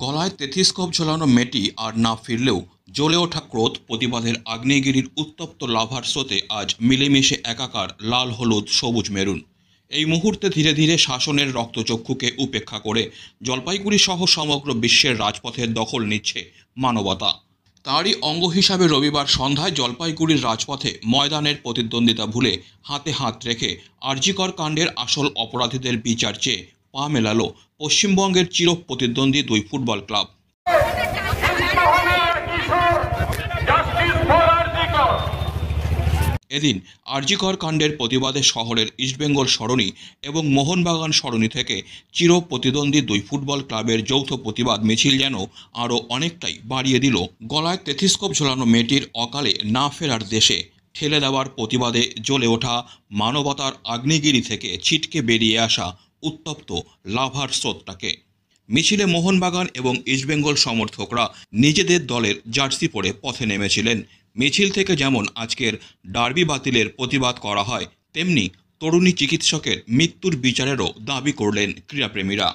গলায় তেথিস্কোপ ঝোলানো মেয়েটি আর না ফিরলেও জ্বলে ওঠা ক্রোধ প্রতিবাদের আগ্নেয়গিরির উত্তপ্ত লাভার স্রোতে আজ মিলেমিশে একাকার লাল হলুদ সবুজ মেরুন। এই মুহূর্তে ধীরে ধীরে শাসনের রক্তচক্ষুকে উপেক্ষা করে জলপাইগুড়ি সহ সমগ্র বিশ্বের রাজপথের দখল নিচ্ছে মানবতা। তারই অঙ্গ হিসাবে রবিবার সন্ধ্যায় জলপাইগুড়ির রাজপথে ময়দানের প্রতিদ্বন্দ্বিতা ভুলে হাতে হাত রেখে আরজিকর কাণ্ডের আসল অপরাধীদের বিচার চেয়ে পা মেলালো পশ্চিমবঙ্গের চির প্রতিদ্বন্দ্বী দুই ফুটবল ক্লাব। এদিন আরজিকর কাণ্ডের প্রতিবাদে শহরের ইস্টবেঙ্গল সরণি এবং মোহনবাগান সরণি থেকে চির প্রতিদ্বন্দ্বী দুই ফুটবল ক্লাবের যৌথ প্রতিবাদ মিছিল যেন আরও অনেকটাই বাড়িয়ে দিল গলায় তেথিস্কোপ ঝোলানো মেয়েটির অকালে না ফেরার দেশে ঠেলে দেওয়ার প্রতিবাদে জ্বলে ওঠা মানবতার আগ্নেয়গিরি থেকে ছিটকে বেরিয়ে আসা উত্তপ্ত লাভার স্রোতটাকে। মিছিলে মোহনবাগান এবং ইস্টবেঙ্গল সমর্থকরা নিজেদের দলের জার্সি পরে পথে নেমেছিলেন। মিছিল থেকে যেমন আজকের ডার্বি বাতিলের প্রতিবাদ করা হয়, তেমনি তরুণী চিকিৎসকের মৃত্যুর বিচারেরও দাবি করলেন ক্রীড়াপ্রেমীরা।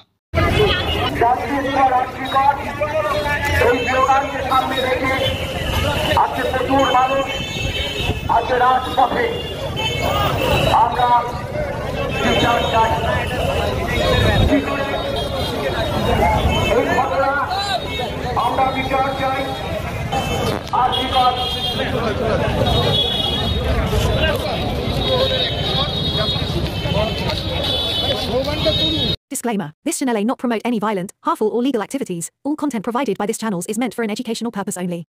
Disclaimer. This channel may not promote any violent, harmful or legal activities. All content provided by this channel is meant for an educational purpose only.